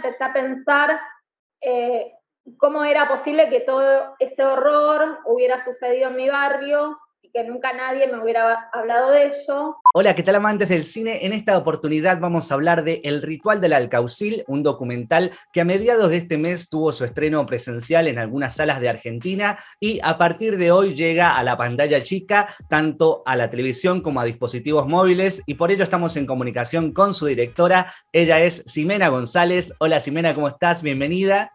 empecé a pensar eh, cómo era posible que todo ese horror hubiera sucedido en mi barrio y que nunca nadie me hubiera hablado de ello. Hola, ¿qué tal, amantes del cine? En esta oportunidad vamos a hablar de El Ritual del Alcaucil, un documental que a mediados de este mes tuvo su estreno presencial en algunas salas de Argentina y a partir de hoy llega a la pantalla chica, tanto a la televisión como a dispositivos móviles, y por ello estamos en comunicación con su directora. Ella es Ximena González. Hola, Ximena, ¿cómo estás? Bienvenida.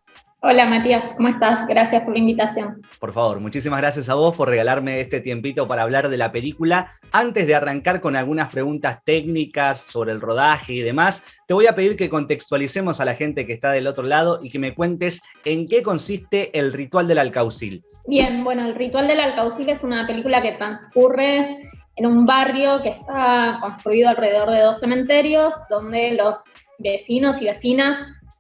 Hola Matías, ¿cómo estás? Gracias por la invitación. Por favor, muchísimas gracias a vos por regalarme este tiempito para hablar de la película. Antes de arrancar con algunas preguntas técnicas sobre el rodaje y demás, te voy a pedir que contextualicemos a la gente que está del otro lado y que me cuentes en qué consiste El Ritual del Alcaucil. Bien, bueno, El Ritual del Alcaucil es una película que transcurre en un barrio que está construido alrededor de 2 cementerios, donde los vecinos y vecinas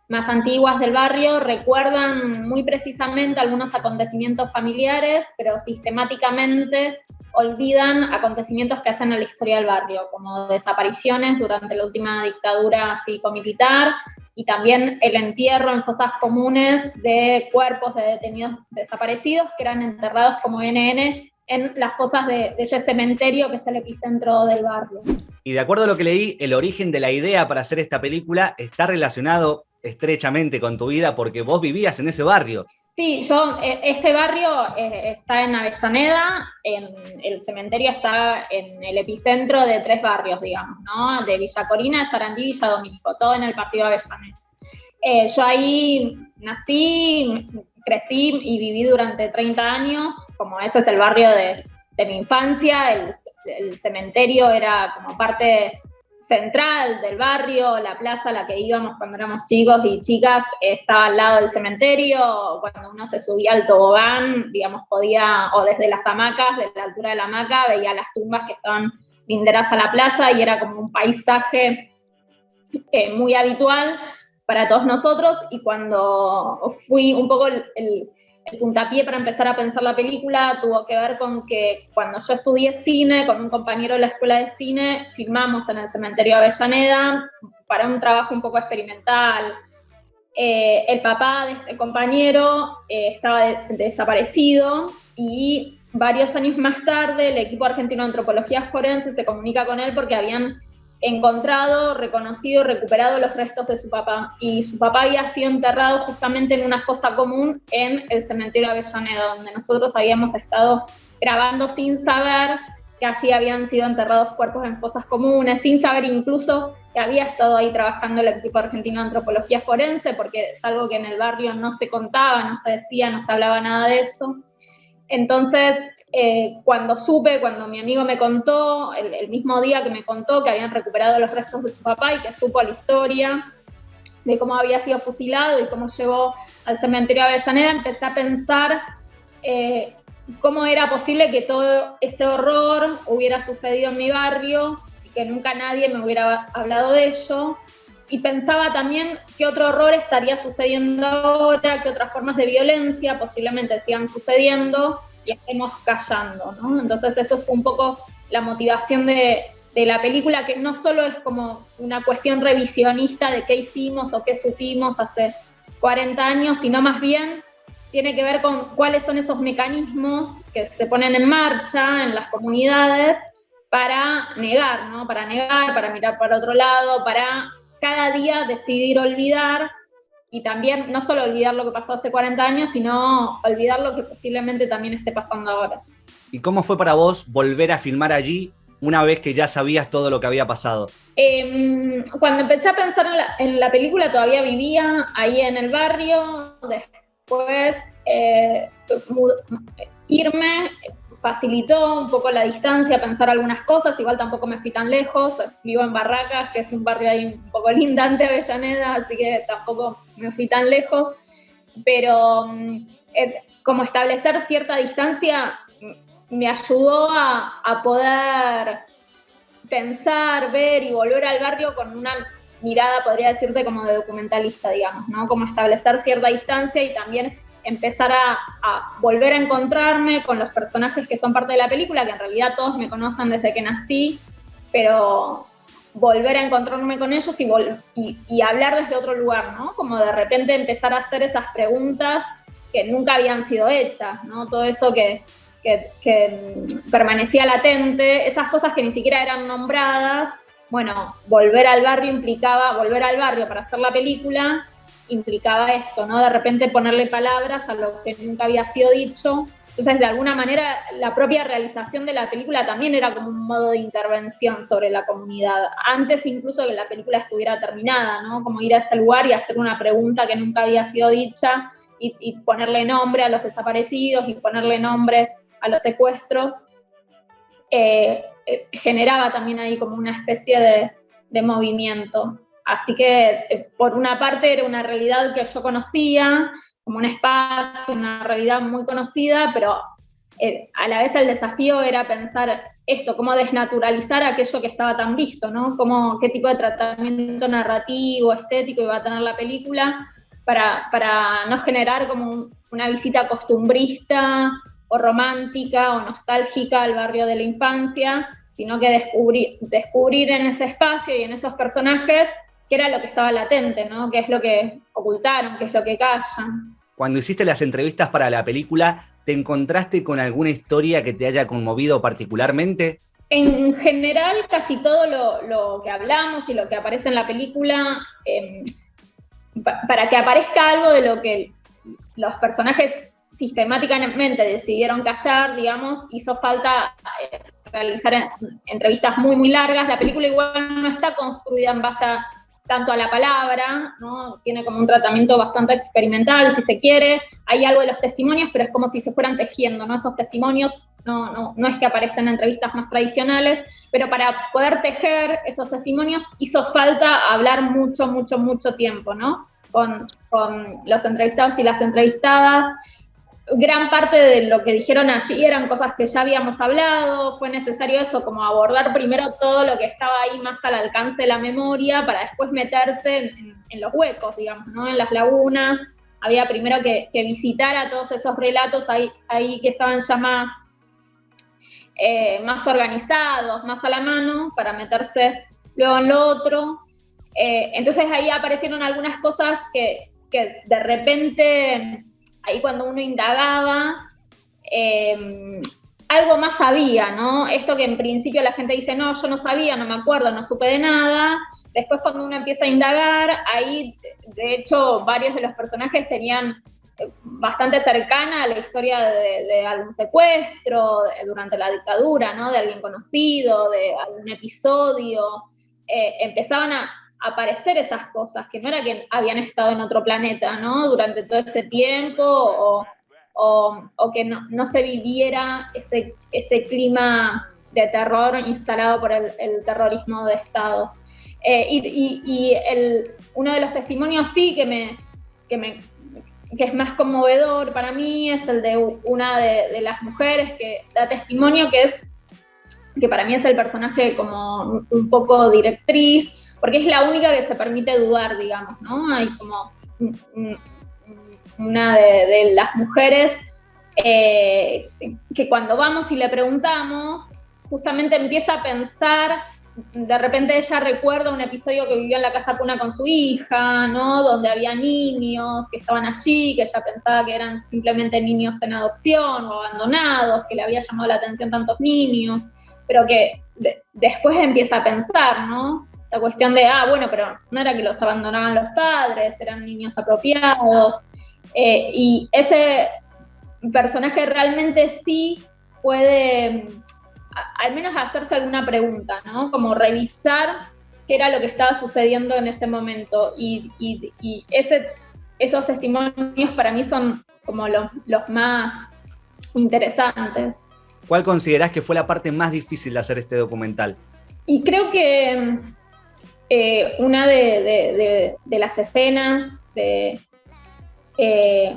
más antiguas del barrio recuerdan muy precisamente algunos acontecimientos familiares, pero sistemáticamente olvidan acontecimientos que hacen a la historia del barrio, como desapariciones durante la última dictadura cívico-militar y también el entierro en fosas comunes de cuerpos de detenidos desaparecidos que eran enterrados como NN en las fosas de ese cementerio que es el epicentro del barrio. Y de acuerdo a lo que leí, el origen de la idea para hacer esta película está relacionado estrechamente con tu vida porque vos vivías en ese barrio. Sí, este barrio está en Avellaneda, el cementerio está en el epicentro de 3 barrios, digamos, ¿no? De Villa Corina, de Sarandí y Villa Domínico, todo en el partido de Avellaneda. Yo ahí nací, crecí y viví durante 30 años, como ese es el barrio de mi infancia, el cementerio era como parte central del barrio, la plaza a la que íbamos cuando éramos chicos y chicas estaba al lado del cementerio. Cuando uno se subía al tobogán, digamos, podía, o desde las hamacas, desde la altura de la hamaca, veía las tumbas que estaban linderas a la plaza y era como un paisaje muy habitual para todos nosotros. Y cuando fui un poco el puntapié para empezar a pensar la película tuvo que ver con que cuando yo estudié cine, con un compañero de la escuela de cine, filmamos en el cementerio de Avellaneda para un trabajo un poco experimental. El papá de este compañero estaba desaparecido y varios años más tarde el equipo argentino de antropología forense se comunica con él porque habían encontrado, reconocido, recuperado los restos de su papá. Y su papá había sido enterrado justamente en una fosa común en el cementerio de Avellaneda, donde nosotros habíamos estado grabando sin saber que allí habían sido enterrados cuerpos en fosas comunes, sin saber incluso que había estado ahí trabajando el equipo argentino de antropología forense, porque es algo que en el barrio no se contaba, no se decía, no se hablaba nada de eso. Entonces, cuando mi amigo me contó, el mismo día que me contó que habían recuperado los restos de su papá y que supo la historia de cómo había sido fusilado y cómo llegó al cementerio de Avellaneda, empecé a pensar cómo era posible que todo ese horror hubiera sucedido en mi barrio y que nunca nadie me hubiera hablado de ello. Y pensaba también qué otro horror estaría sucediendo ahora, qué otras formas de violencia posiblemente sigan sucediendo y estemos callando, ¿no? Entonces eso fue un poco la motivación de la película, que no solo es como una cuestión revisionista de qué hicimos o qué supimos hace 40 años, sino más bien tiene que ver con cuáles son esos mecanismos que se ponen en marcha en las comunidades para negar, ¿no? Para negar, para mirar para otro lado, para cada día decidir olvidar, y también no solo olvidar lo que pasó hace 40 años, sino olvidar lo que posiblemente también esté pasando ahora. ¿Y cómo fue para vos volver a filmar allí una vez que ya sabías todo lo que había pasado? Cuando empecé a pensar en la película todavía vivía ahí en el barrio. Después irme facilitó un poco la distancia, pensar algunas cosas. Igual tampoco me fui tan lejos, vivo en Barracas, que es un barrio ahí un poco lindante, Avellaneda, así que tampoco me fui tan lejos, pero como establecer cierta distancia me ayudó a poder pensar, ver y volver al barrio con una mirada, podría decirte, como de documentalista, digamos, ¿no? Como establecer cierta distancia y también empezar a volver a encontrarme con los personajes que son parte de la película, que en realidad todos me conocen desde que nací, pero volver a encontrarme con ellos y hablar desde otro lugar, ¿no? Como de repente empezar a hacer esas preguntas que nunca habían sido hechas, ¿no? Todo eso que permanecía latente, esas cosas que ni siquiera eran nombradas. Bueno, volver al barrio para hacer la película implicaba esto, ¿no? De repente ponerle palabras a lo que nunca había sido dicho. Entonces, de alguna manera, la propia realización de la película también era como un modo de intervención sobre la comunidad, antes incluso de que la película estuviera terminada, ¿no? Como ir a ese lugar y hacer una pregunta que nunca había sido dicha y ponerle nombre a los desaparecidos y ponerle nombre a los secuestros, generaba también ahí como una especie de movimiento. Así que, por una parte, era una realidad que yo conocía, como un espacio, una realidad muy conocida, pero a la vez el desafío era pensar esto, cómo desnaturalizar aquello que estaba tan visto, ¿no? Qué tipo de tratamiento narrativo, estético iba a tener la película para no generar como una visita costumbrista o romántica o nostálgica al barrio de la infancia, sino que descubrir en ese espacio y en esos personajes qué era lo que estaba latente, ¿no? Qué es lo que ocultaron, qué es lo que callan. Cuando hiciste las entrevistas para la película, ¿te encontraste con alguna historia que te haya conmovido particularmente? En general, casi todo lo que hablamos y lo que aparece en la película, para que aparezca algo de lo que los personajes sistemáticamente decidieron callar, digamos, hizo falta realizar entrevistas muy, muy largas. La película igual no está construida en base tanto a la palabra, ¿no? Tiene como un tratamiento bastante experimental, si se quiere. Hay algo de los testimonios, pero es como si se fueran tejiendo, ¿no? Esos testimonios no es que aparecen en entrevistas más tradicionales, pero para poder tejer esos testimonios hizo falta hablar mucho, mucho, mucho tiempo, ¿no? Con los entrevistados y las entrevistadas. Gran parte de lo que dijeron allí eran cosas que ya habíamos hablado, fue necesario eso, como abordar primero todo lo que estaba ahí más al alcance de la memoria para después meterse en los huecos, digamos, ¿no? En las lagunas. Había primero que visitar a todos esos relatos ahí que estaban ya más organizados, más a la mano, para meterse luego en lo otro. Entonces ahí aparecieron algunas cosas que de repente, ahí cuando uno indagaba, algo más sabía, ¿no? Esto que en principio la gente dice, no, yo no sabía, no me acuerdo, no supe de nada. Después cuando uno empieza a indagar, ahí de hecho varios de los personajes tenían bastante cercana a la historia de algún secuestro durante la dictadura, ¿no? De alguien conocido, de algún episodio. Empezaban a aparecer esas cosas, que no era que habían estado en otro planeta, ¿no? Durante todo ese tiempo, o que no se viviera ese clima de terror instalado por el terrorismo de Estado. Uno de los testimonios sí que es más conmovedor para mí es el de una de las mujeres que da testimonio, que para mí es el personaje como un poco directriz, porque es la única que se permite dudar, digamos, ¿no? Hay como una de las mujeres que cuando vamos y le preguntamos, justamente empieza a pensar. De repente ella recuerda un episodio que vivió en la casa cuna con su hija, ¿no? Donde había niños que estaban allí, que ella pensaba que eran simplemente niños en adopción o abandonados, que le había llamado la atención tantos niños, pero que después empieza a pensar, ¿no? La cuestión de, bueno, pero no era que los abandonaban los padres, eran niños apropiados, y ese personaje realmente sí puede al menos hacerse alguna pregunta, ¿no? Como revisar qué era lo que estaba sucediendo en ese momento. Y esos testimonios para mí son como los más interesantes. ¿Cuál considerás que fue la parte más difícil de hacer este documental? Y creo que una de las escenas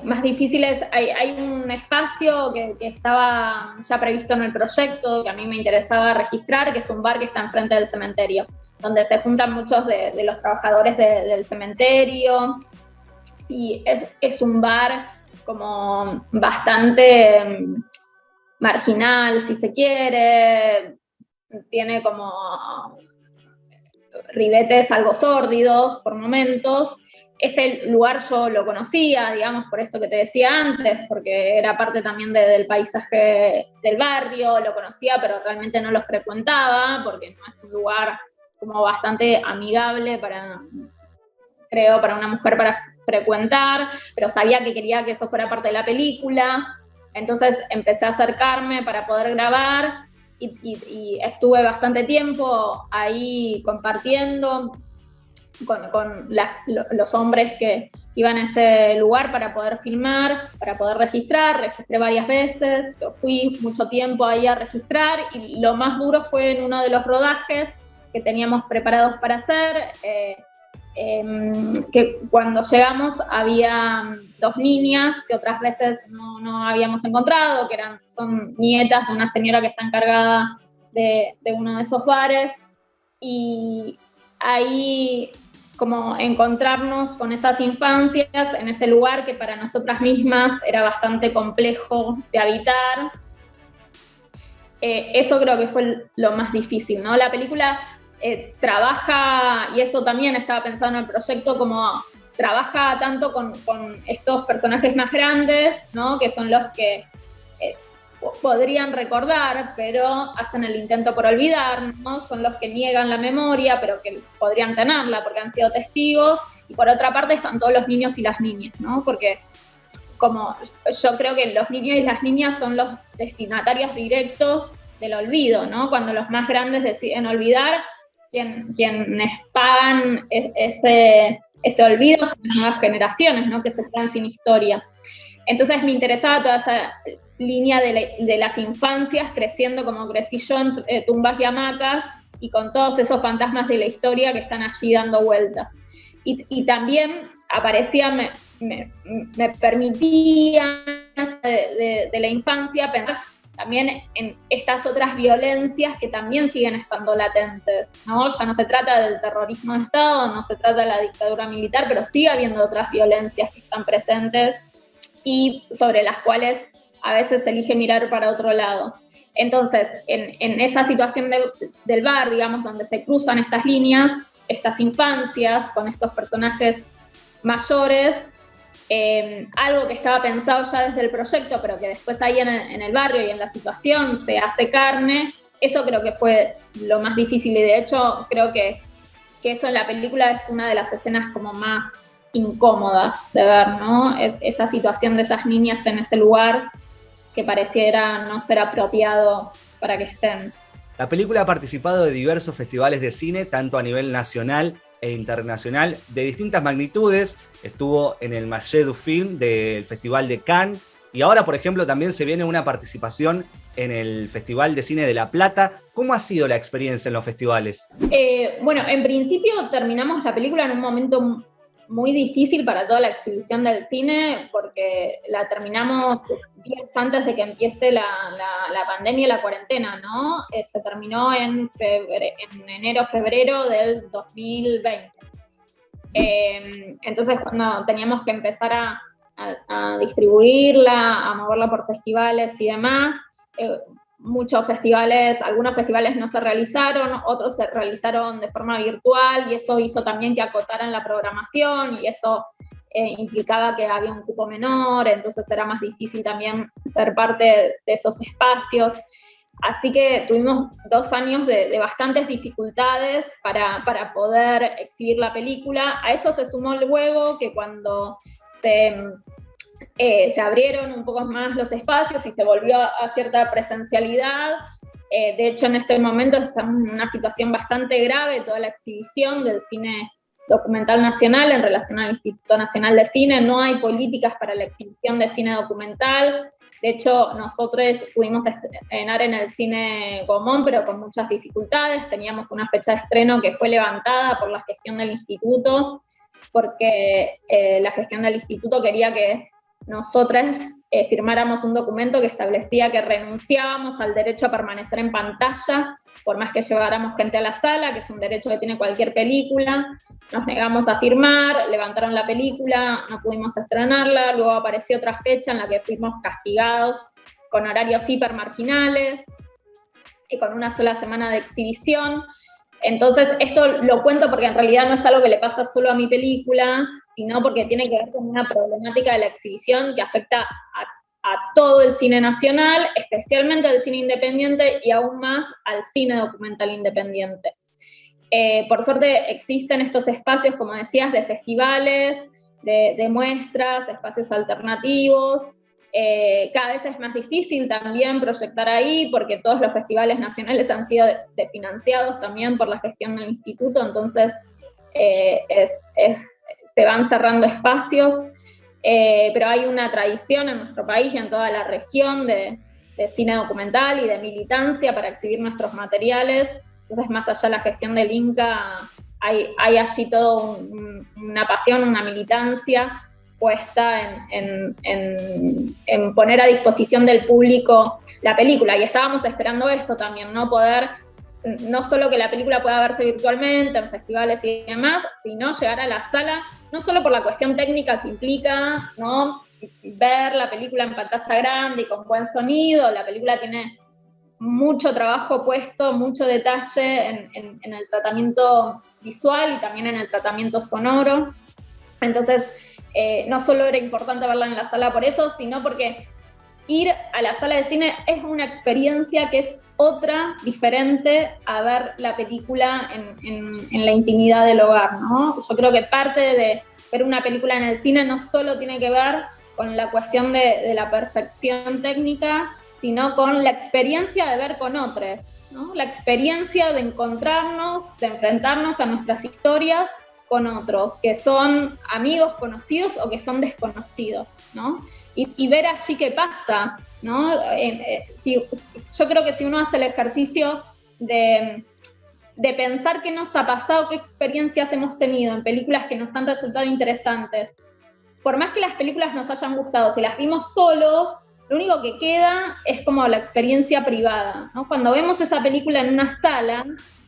más difíciles, hay un espacio que estaba ya previsto en el proyecto, que a mí me interesaba registrar, que es un bar que está enfrente del cementerio, donde se juntan muchos de los trabajadores del cementerio, y es un bar como bastante marginal, si se quiere, tiene como ribetes algo sórdidos por momentos. Ese lugar yo lo conocía, digamos, por esto que te decía antes, porque era parte también del paisaje del barrio, lo conocía, pero realmente no lo frecuentaba, porque no es un lugar como bastante amigable creo, para una mujer para frecuentar, pero sabía que quería que eso fuera parte de la película, entonces empecé a acercarme para poder grabar, y estuve bastante tiempo ahí compartiendo con los hombres que iban a ese lugar para poder filmar, para poder registrar. Registré varias veces, fui mucho tiempo ahí a registrar, y lo más duro fue en uno de los rodajes que teníamos preparados para hacer, que cuando llegamos había 2 niñas que otras veces no habíamos encontrado, que son nietas de una señora que está encargada de uno de esos bares, y ahí como encontrarnos con esas infancias en ese lugar que para nosotras mismas era bastante complejo de habitar. Eso creo que fue lo más difícil, ¿no? La película trabaja, y eso también estaba pensado en el proyecto, como trabaja tanto con estos personajes más grandes, ¿no? Que son los que podrían recordar, pero hacen el intento por olvidar, ¿no? Son los que niegan la memoria, pero que podrían tenerla porque han sido testigos. Y por otra parte están todos los niños y las niñas, ¿no? Porque como yo creo que los niños y las niñas son los destinatarios directos del olvido, ¿no? Cuando los más grandes deciden olvidar, quienes pagan ese olvido son las nuevas generaciones, ¿no? Que se quedan sin historia. Entonces me interesaba toda esa línea de las infancias creciendo como crecí yo, en tumbas y hamacas, y con todos esos fantasmas de la historia que están allí dando vueltas. Y también aparecía, me permitía de la infancia pensar también en estas otras violencias que también siguen estando latentes, ¿no? Ya no se trata del terrorismo de Estado, no se trata de la dictadura militar, pero sigue habiendo otras violencias que están presentes y sobre las cuales a veces se elige mirar para otro lado. Entonces, en esa situación del bar, digamos, donde se cruzan estas líneas, estas infancias con estos personajes mayores, algo que estaba pensado ya desde el proyecto, pero que después ahí en el barrio y en la situación se hace carne, eso creo que fue lo más difícil, y de hecho creo que eso en la película es una de las escenas como más incómodas de ver, ¿no? Esa situación de esas niñas en ese lugar que pareciera no ser apropiado para que estén. La película ha participado de diversos festivales de cine, tanto a nivel nacional e internacional, de distintas magnitudes. Estuvo en el Marché du Film del Festival de Cannes, y ahora, por ejemplo, también se viene una participación en el Festival de Cine de La Plata. ¿Cómo ha sido la experiencia en los festivales? Bueno, en principio terminamos la película en un momento muy difícil para toda la exhibición del cine, porque la terminamos días antes de que empiece la pandemia y la cuarentena, ¿no? Se terminó en enero, febrero del 2020. Entonces, cuando teníamos que empezar a distribuirla, a moverla por festivales y demás, muchos festivales, algunos festivales no se realizaron, otros se realizaron de forma virtual, y eso hizo también que acotaran la programación, y eso implicaba que había un cupo menor, entonces era más difícil también ser parte de esos espacios. Así que tuvimos 2 años de bastantes dificultades para poder exhibir la película. A eso se sumó luego que cuando se abrieron un poco más los espacios y se volvió a cierta presencialidad. De hecho, en este momento estamos en una situación bastante grave, toda la exhibición del cine documental nacional en relación al Instituto Nacional de Cine. No hay políticas para la exhibición de cine documental. De hecho, nosotros pudimos estrenar en el Cine Gomón, pero con muchas dificultades. Teníamos una fecha de estreno que fue levantada por la gestión del instituto, porque la gestión del instituto quería que nosotros firmáramos un documento que establecía que renunciábamos al derecho a permanecer en pantalla, por más que lleváramos gente a la sala, que es un derecho que tiene cualquier película. Nos negamos a firmar, levantaron la película, no pudimos estrenarla, luego apareció otra fecha en la que fuimos castigados con horarios hipermarginales y con una sola semana de exhibición. Entonces, esto lo cuento porque en realidad no es algo que le pasa solo a mi película, sino porque tiene que ver con una problemática de la exhibición que afecta a todo el cine nacional, especialmente al cine independiente y aún más al cine documental independiente. Por suerte existen estos espacios, como decías, de festivales, de muestras, espacios alternativos. Cada vez es más difícil también proyectar ahí, porque todos los festivales nacionales han sido financiados también por la gestión del instituto, entonces se van cerrando espacios, pero hay una tradición en nuestro país y en toda la región de cine documental y de militancia para exhibir nuestros materiales. Entonces, más allá de la gestión del Inca, hay allí toda una pasión, una militancia puesta en poner a disposición del público la película. Y estábamos esperando esto también, ¿no? Poder, no solo que la película pueda verse virtualmente en festivales y demás, sino llegar a la sala, no solo por la cuestión técnica que implica, ¿no? Ver la película en pantalla grande y con buen sonido. La película tiene mucho trabajo puesto, mucho detalle en el tratamiento visual y también en el tratamiento sonoro. Entonces, no solo era importante verla en la sala por eso, sino porque ir a la sala de cine es una experiencia que es otra, diferente a ver la película en la intimidad del hogar, ¿no? Yo creo que parte de ver una película en el cine no solo tiene que ver con la cuestión de la perfección técnica, sino con la experiencia de ver con otros, ¿no? La experiencia de encontrarnos, de enfrentarnos a nuestras historias con otros, que son amigos conocidos o que son desconocidos, ¿no? Y ver allí qué pasa, ¿no? Yo creo que si uno hace el ejercicio de pensar qué nos ha pasado, qué experiencias hemos tenido en películas que nos han resultado interesantes, por más que las películas nos hayan gustado, si las vimos solos, lo único que queda es como la experiencia privada, ¿no? Cuando vemos esa película en una sala,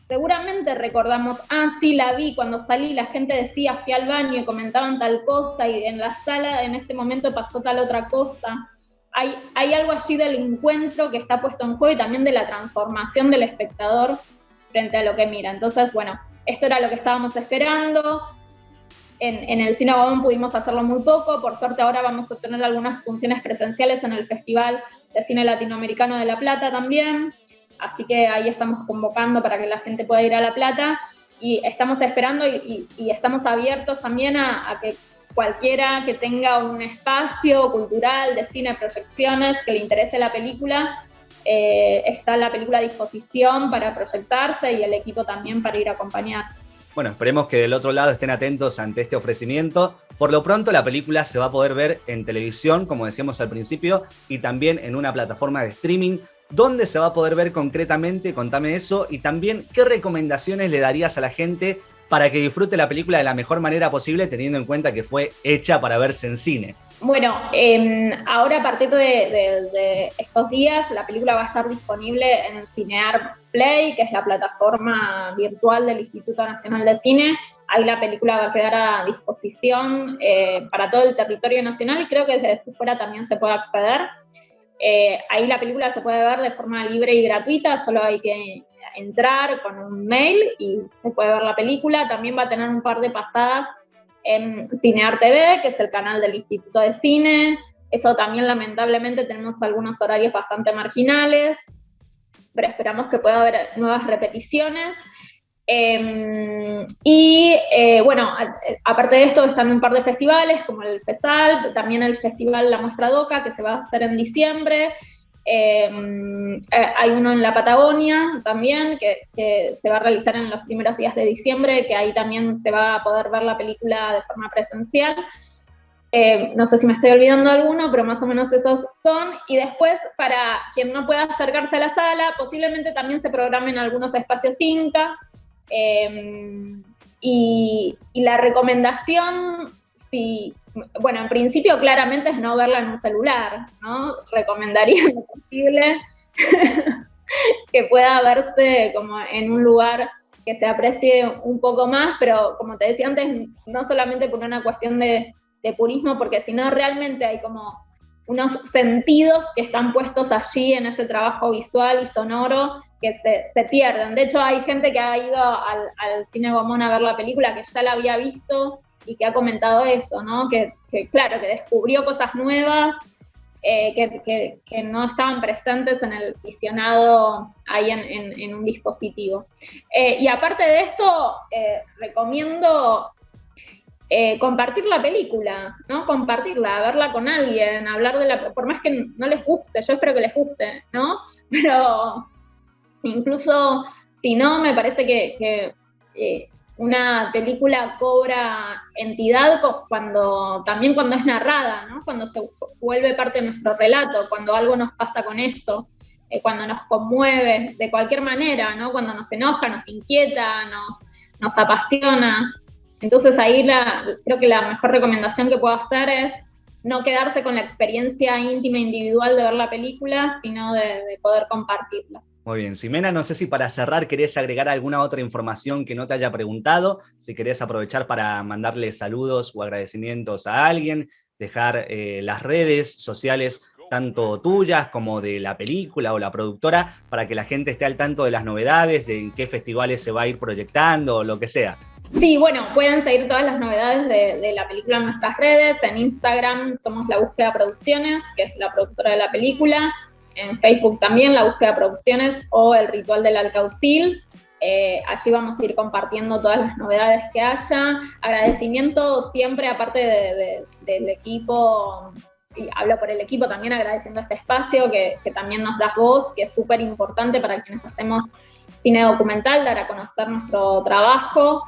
seguramente recordamos, sí, la vi, cuando salí la gente decía, fui al baño y comentaban tal cosa, y en la sala en este momento pasó tal otra cosa. Hay algo allí del encuentro que está puesto en juego y también de la transformación del espectador frente a lo que mira. Entonces, bueno, esto era lo que estábamos esperando. En el Cine Gabón pudimos hacerlo muy poco, por suerte ahora vamos a tener algunas funciones presenciales en el Festival de Cine Latinoamericano de La Plata también, así que ahí estamos convocando para que la gente pueda ir a La Plata, y estamos esperando y estamos abiertos también a que cualquiera que tenga un espacio cultural de cine, proyecciones, que le interese la película, está la película a disposición para proyectarse y el equipo también para ir a acompañar. Bueno, esperemos que del otro lado estén atentos ante este ofrecimiento. Por lo pronto, la película se va a poder ver en televisión, como decíamos al principio, y también en una plataforma de streaming. ¿Dónde se va a poder ver concretamente? Contame eso. Y también, ¿qué recomendaciones le darías a la gente para que disfrute la película de la mejor manera posible, teniendo en cuenta que fue hecha para verse en cine? Bueno, ahora a partir de estos días la película va a estar disponible en Cinear Play, que es la plataforma virtual del Instituto Nacional de Cine. Ahí la película va a quedar a disposición para todo el territorio nacional y creo que desde fuera también se puede acceder. Ahí la película se puede ver de forma libre y gratuita, solo hay que entrar con un mail y se puede ver la película. También va a tener un par de pasadas en Cinear TV, que es el canal del Instituto de Cine. Eso también, lamentablemente, tenemos algunos horarios bastante marginales, pero esperamos que pueda haber nuevas repeticiones. Bueno, aparte de esto están un par de festivales, como el FESAL, también el Festival La Muestra DOCA, que se va a hacer en diciembre. Hay uno en la Patagonia también, que se va a realizar en los primeros días de diciembre, que ahí también se va a poder ver la película de forma presencial. No sé si me estoy olvidando de alguno, pero más o menos esos son. Y después, para quien no pueda acercarse a la sala, posiblemente también se programen algunos espacios Inca. Y la recomendación, bueno, en principio claramente es no verla en un celular, ¿no? Recomendaría en lo posible que pueda verse como en un lugar que se aprecie un poco más, pero como te decía antes, no solamente por una cuestión de purismo, porque si no realmente hay como unos sentidos que están puestos allí en ese trabajo visual y sonoro que se pierden. De hecho, hay gente que ha ido al Cine Gomón a ver la película que ya la había visto y que ha comentado eso, ¿no? Que claro, que descubrió cosas nuevas, que no estaban presentes en el visionado ahí en un dispositivo. Y aparte de esto, recomiendo compartir la película, ¿no? Compartirla, verla con alguien, hablar de la... Por más que no les guste, yo espero que les guste, ¿no? Pero incluso si no, me parece que una película cobra entidad también cuando es narrada, ¿no? Cuando se vuelve parte de nuestro relato, cuando algo nos pasa con esto, cuando nos conmueve de cualquier manera, ¿no? Cuando nos enoja, nos inquieta, nos apasiona. Entonces ahí creo que la mejor recomendación que puedo hacer es no quedarse con la experiencia íntima e individual de ver la película, sino de poder compartirla. Muy bien, Ximena, no sé si para cerrar querés agregar alguna otra información que no te haya preguntado, si querés aprovechar para mandarle saludos o agradecimientos a alguien, dejar las redes sociales tanto tuyas como de la película o la productora, para que la gente esté al tanto de las novedades, de en qué festivales se va a ir proyectando o lo que sea. Sí, bueno, pueden seguir todas las novedades de la película en nuestras redes. En Instagram somos La Búsqueda Producciones, que es la productora de la película. En Facebook también, La Búsqueda Producciones o El Ritual del Alcaucil. Allí vamos a ir compartiendo todas las novedades que haya. Agradecimiento siempre, aparte del equipo, y hablo por el equipo también agradeciendo este espacio que también nos das voz, que es súper importante para quienes hacemos cine documental, dar a conocer nuestro trabajo.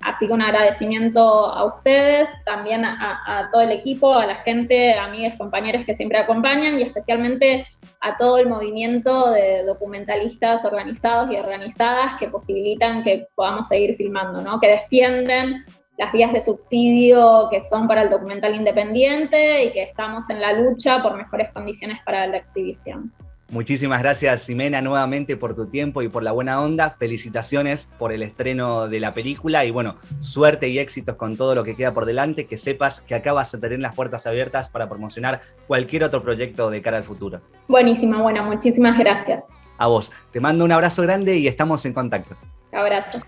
Así que un agradecimiento a ustedes, también a todo el equipo, a la gente, amigas, compañeros que siempre acompañan y especialmente a todo el movimiento de documentalistas organizados y organizadas que posibilitan que podamos seguir filmando, ¿no? Que defienden las vías de subsidio que son para el documental independiente y que estamos en la lucha por mejores condiciones para la exhibición. Muchísimas gracias, Ximena, nuevamente por tu tiempo y por la buena onda. Felicitaciones por el estreno de la película y bueno, suerte y éxitos con todo lo que queda por delante, que sepas que acá vas a tener las puertas abiertas para promocionar cualquier otro proyecto de cara al futuro. Buenísimo, bueno, muchísimas gracias. A vos, te mando un abrazo grande y estamos en contacto. Abrazo.